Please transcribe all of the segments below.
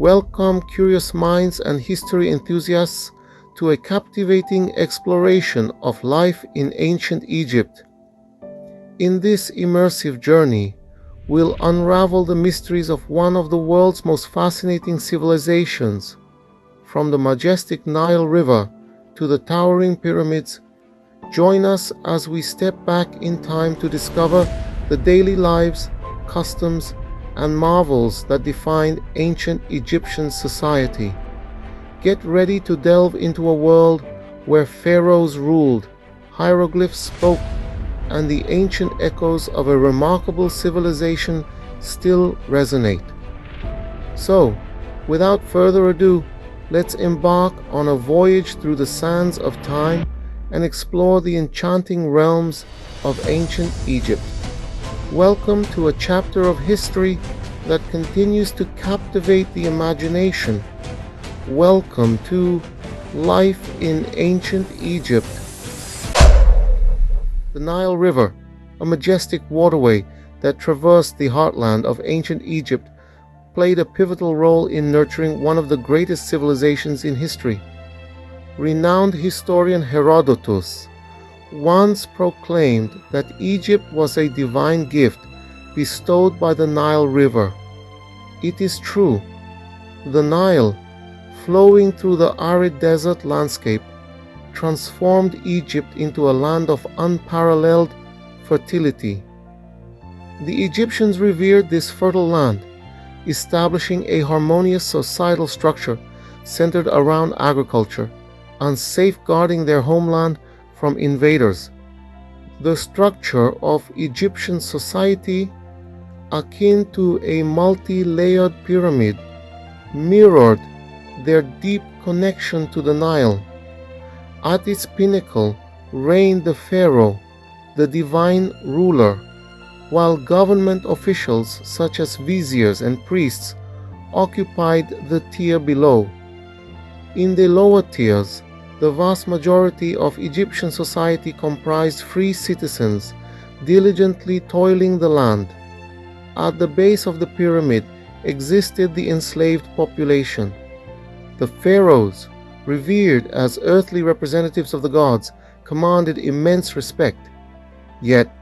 Welcome curious minds and history enthusiasts to a captivating exploration of life in ancient Egypt. In this immersive journey, we'll unravel the mysteries of one of the world's most fascinating civilizations. From the majestic Nile River to the towering pyramids, join us as we step back in time to discover the daily lives, customs, and marvels that defined ancient Egyptian society. Get ready to delve into a world where pharaohs ruled, hieroglyphs spoke, and the ancient echoes of a remarkable civilization still resonate. So, without further ado, let's embark on a voyage through the sands of time and explore the enchanting realms of ancient Egypt. Welcome to a chapter of history that continues to captivate the imagination. Welcome to Life in Ancient Egypt. The Nile River, a majestic waterway that traversed the heartland of ancient Egypt, played a pivotal role in nurturing one of the greatest civilizations in history. Renowned historian Herodotus once proclaimed that Egypt was a divine gift bestowed by the Nile River. It is true. The Nile, flowing through the arid desert landscape, transformed Egypt into a land of unparalleled fertility. The Egyptians revered this fertile land, establishing a harmonious societal structure centered around agriculture and safeguarding their homeland from invaders. The structure of Egyptian society, akin to a multi-layered pyramid, mirrored their deep connection to the Nile. At its pinnacle reigned the pharaoh, the divine ruler, while government officials such as viziers and priests occupied the tier below. In the lower tiers, the vast majority of Egyptian society comprised free citizens diligently toiling the land. At the base of the pyramid existed the enslaved population. The pharaohs, revered as earthly representatives of the gods, commanded immense respect. Yet,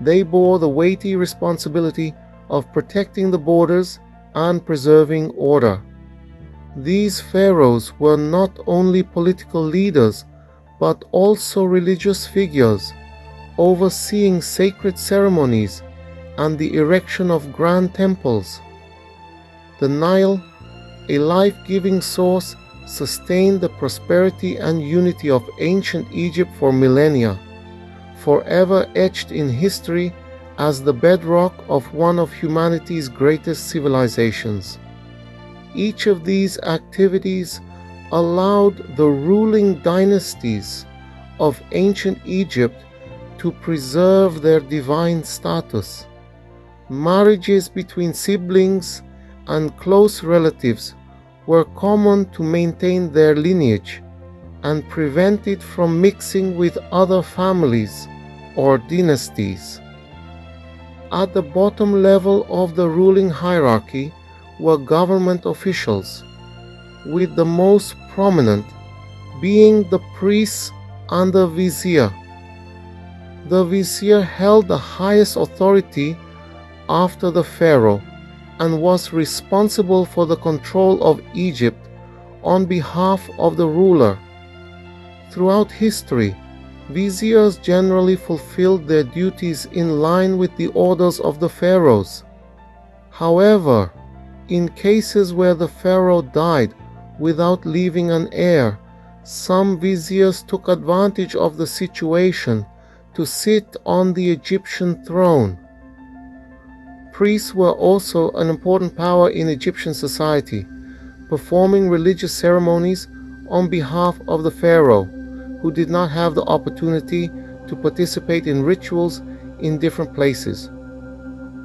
they bore the weighty responsibility of protecting the borders and preserving order. These pharaohs were not only political leaders, but also religious figures, overseeing sacred ceremonies and the erection of grand temples. The Nile, a life-giving source, sustained the prosperity and unity of ancient Egypt for millennia, forever etched in history as the bedrock of one of humanity's greatest civilizations. Each of these activities allowed the ruling dynasties of ancient Egypt to preserve their divine status. Marriages between siblings and close relatives were common to maintain their lineage and prevent it from mixing with other families or dynasties. At the bottom level of the ruling hierarchy were government officials, with the most prominent being the priests and the vizier. The vizier held the highest authority after the pharaoh and was responsible for the control of Egypt on behalf of the ruler. Throughout history, viziers generally fulfilled their duties in line with the orders of the pharaohs. However, in cases where the pharaoh died without leaving an heir, some viziers took advantage of the situation to sit on the Egyptian throne. Priests were also an important power in Egyptian society, performing religious ceremonies on behalf of the pharaoh, who did not have the opportunity to participate in rituals in different places.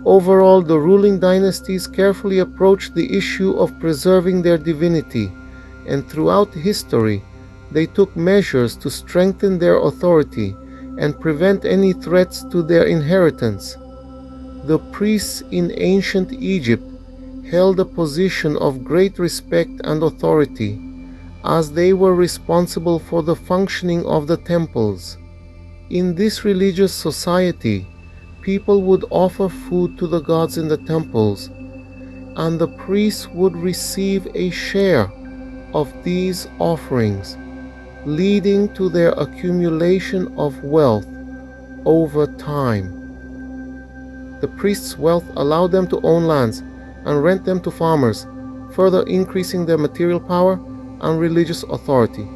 Overall, the ruling dynasties carefully approached the issue of preserving their divinity, and throughout history, they took measures to strengthen their authority and prevent any threats to their inheritance. The priests in ancient Egypt held a position of great respect and authority, as they were responsible for the functioning of the temples. In this religious society, people would offer food to the gods in the temples, and the priests would receive a share of these offerings, leading to their accumulation of wealth over time. The priests' wealth allowed them to own lands and rent them to farmers, further increasing their material power and religious authority.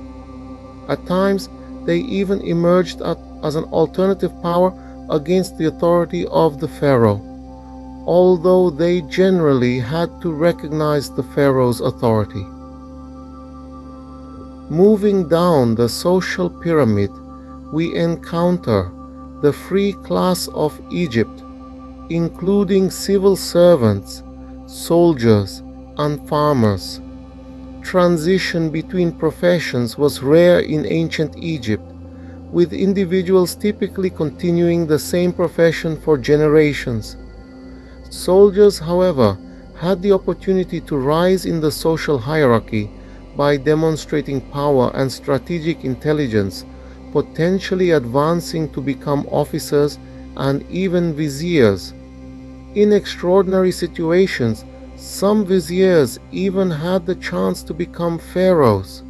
At times, they even emerged as an alternative power against the authority of the pharaoh, although they generally had to recognize the pharaoh's authority. Moving down the social pyramid, we encounter the free class of Egypt, including civil servants, soldiers, and farmers. Transition between professions was rare in ancient Egypt, with individuals typically continuing the same profession for generations. Soldiers, however, had the opportunity to rise in the social hierarchy by demonstrating power and strategic intelligence, potentially advancing to become officers and even viziers. In extraordinary situations, some viziers even had the chance to become pharaohs.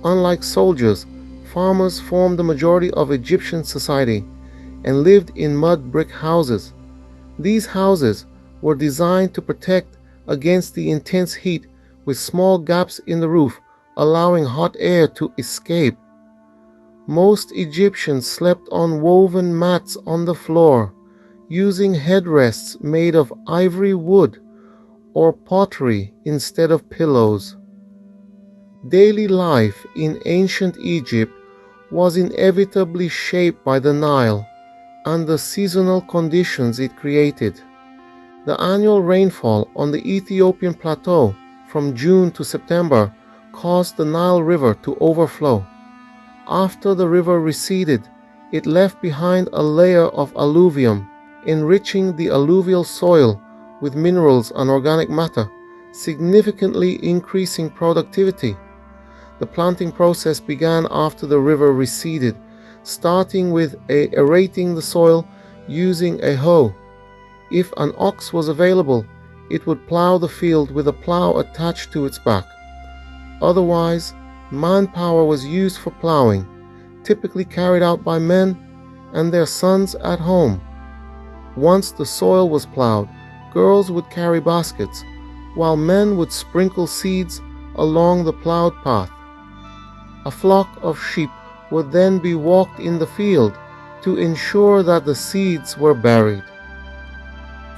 Unlike soldiers, farmers formed the majority of Egyptian society and lived in mud brick houses. These houses were designed to protect against the intense heat, with small gaps in the roof allowing hot air to escape. Most Egyptians slept on woven mats on the floor, using headrests made of ivory wood or pottery instead of pillows. Daily life in ancient Egypt was inevitably shaped by the Nile and the seasonal conditions it created. The annual rainfall on the Ethiopian plateau from June to September caused the Nile River to overflow. After the river receded, it left behind a layer of alluvium, enriching the alluvial soil with minerals and organic matter, significantly increasing productivity. The planting process began after the river receded, starting with aerating the soil using a hoe. If an ox was available, it would plow the field with a plow attached to its back. Otherwise, manpower was used for plowing, typically carried out by men and their sons at home. Once the soil was plowed, girls would carry baskets, while men would sprinkle seeds along the plowed path. A flock of sheep would then be walked in the field to ensure that the seeds were buried.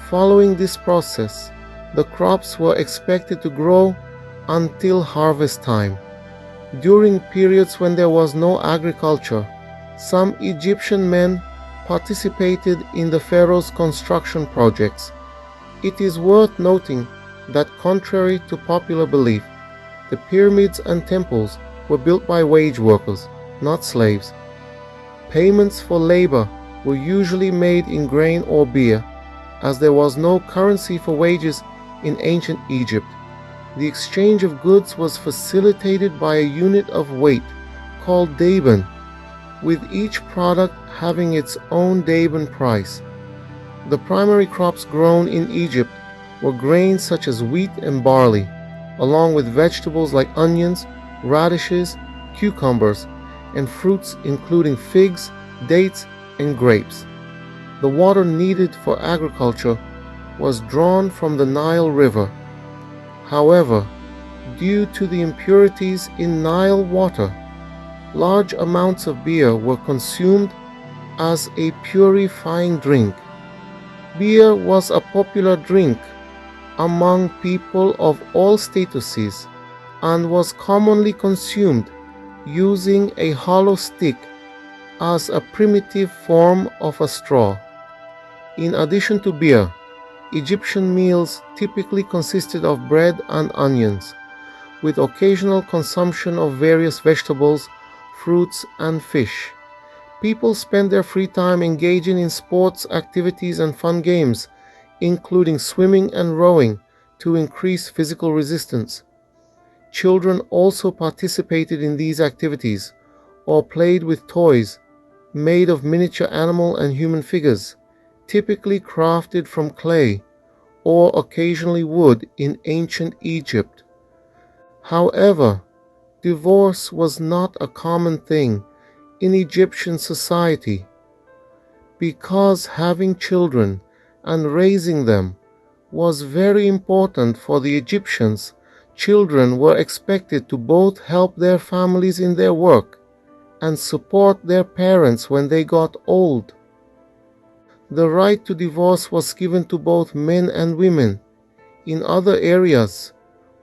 Following this process, the crops were expected to grow until harvest time. During periods when there was no agriculture, some Egyptian men participated in the pharaoh's construction projects. It is worth noting that, contrary to popular belief, the pyramids and temples were built by wage workers, not slaves. Payments for labor were usually made in grain or beer, as there was no currency for wages in ancient Egypt. The exchange of goods was facilitated by a unit of weight called daben, with each product having its own daben price. The primary crops grown in Egypt were grains such as wheat and barley, along with vegetables like onions, radishes, cucumbers, and fruits including figs, dates, and grapes. The water needed for agriculture was drawn from the Nile River. However, due to the impurities in Nile water, large amounts of beer were consumed as a purifying drink. Beer was a popular drink among people of all statuses and was commonly consumed using a hollow stick as a primitive form of a straw. In addition to beer, Egyptian meals typically consisted of bread and onions, with occasional consumption of various vegetables, fruits, and fish. People spent their free time engaging in sports activities and fun games, including swimming and rowing, to increase physical resistance. Children also participated in these activities or played with toys made of miniature animal and human figures, typically crafted from clay or occasionally wood in ancient Egypt. However, divorce was not a common thing in Egyptian society because having children and raising them was very important for the Egyptians. Children were expected to both help their families in their work and support their parents when they got old. The right to divorce was given to both men and women. In other areas,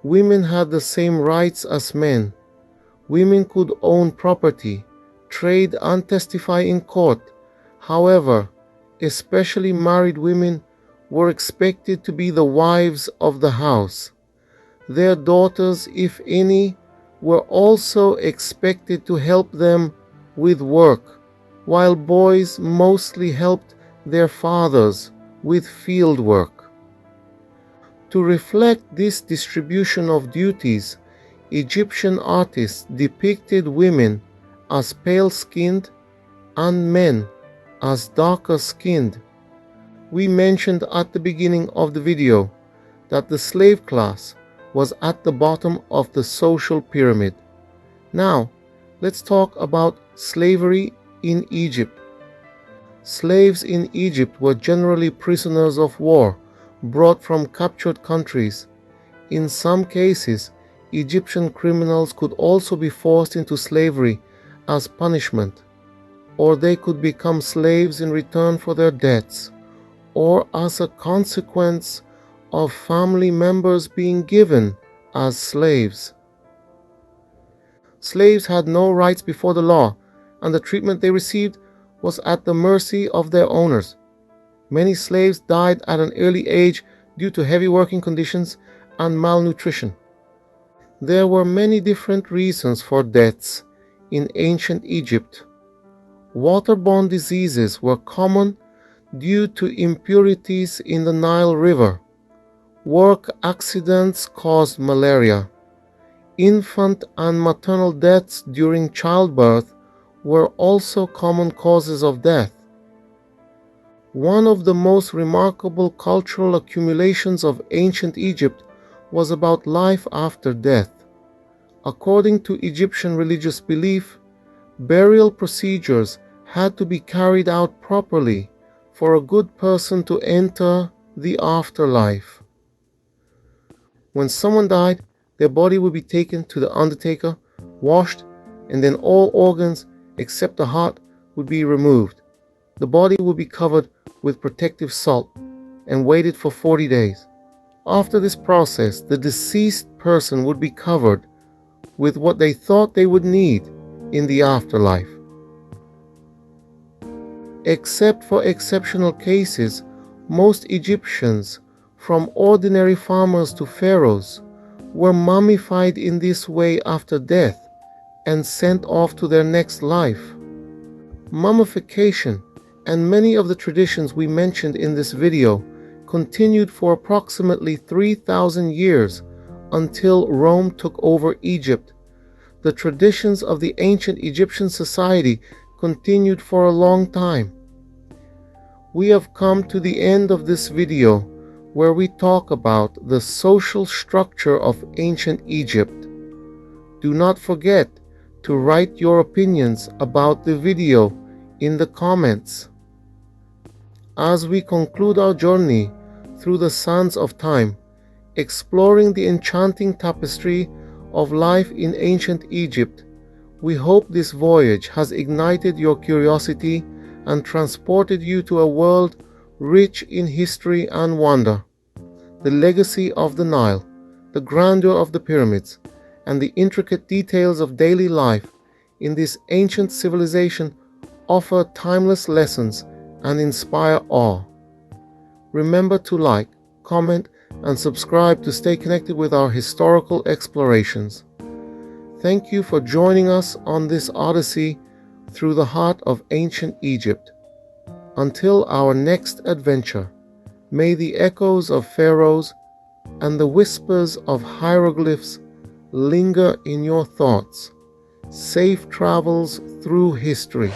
women had the same rights as men. Women could own property, trade, and testify in court. However, especially married women were expected to be the wives of the house. Their daughters, if any, were also expected to help them with work, while boys mostly helped their fathers with field work. To reflect this distribution of duties, Egyptian artists depicted women as pale-skinned and men as darker-skinned. We mentioned at the beginning of the video that the slave class was at the bottom of the social pyramid. Now, let's talk about slavery in Egypt. Slaves in Egypt were generally prisoners of war brought from captured countries. In some cases, Egyptian criminals could also be forced into slavery as punishment, or they could become slaves in return for their debts, or as a consequence of family members being given as slaves. Slaves had no rights before the law, and the treatment they received was at the mercy of their owners. Many slaves died at an early age due to heavy working conditions and malnutrition. There were many different reasons for deaths in ancient Egypt. Waterborne diseases were common due to impurities in the Nile River. Work accidents caused malaria. Infant and maternal deaths during childbirth were also common causes of death. One of the most remarkable cultural accumulations of ancient Egypt was about life after death. According to Egyptian religious belief, burial procedures had to be carried out properly for a good person to enter the afterlife. When someone died, their body would be taken to the undertaker, washed, and then all organs except the heart would be removed. The body would be covered with protective salt and waited for 40 days. After this process, the deceased person would be covered with what they thought they would need in the afterlife. Except for exceptional cases, most Egyptians, from ordinary farmers to pharaohs, were mummified in this way after death and sent off to their next life. Mummification and many of the traditions we mentioned in this video continued for approximately 3,000 years until Rome took over Egypt. The traditions of the ancient Egyptian society continued for a long time. We have come to the end of this video where we talk about the social structure of ancient Egypt. Do not forget to write your opinions about the video in the comments. As we conclude our journey through the sands of time, exploring the enchanting tapestry of life in ancient Egypt, we hope this voyage has ignited your curiosity and transported you to a world rich in history and wonder. The legacy of the Nile, the grandeur of the pyramids, and the intricate details of daily life in this ancient civilization offer timeless lessons and inspire awe. Remember to like, comment, and subscribe to stay connected with our historical explorations. Thank you for joining us on this odyssey through the heart of ancient Egypt. Until our next adventure, may the echoes of Pharaohs and the whispers of hieroglyphs linger in your thoughts. Safe travels through history.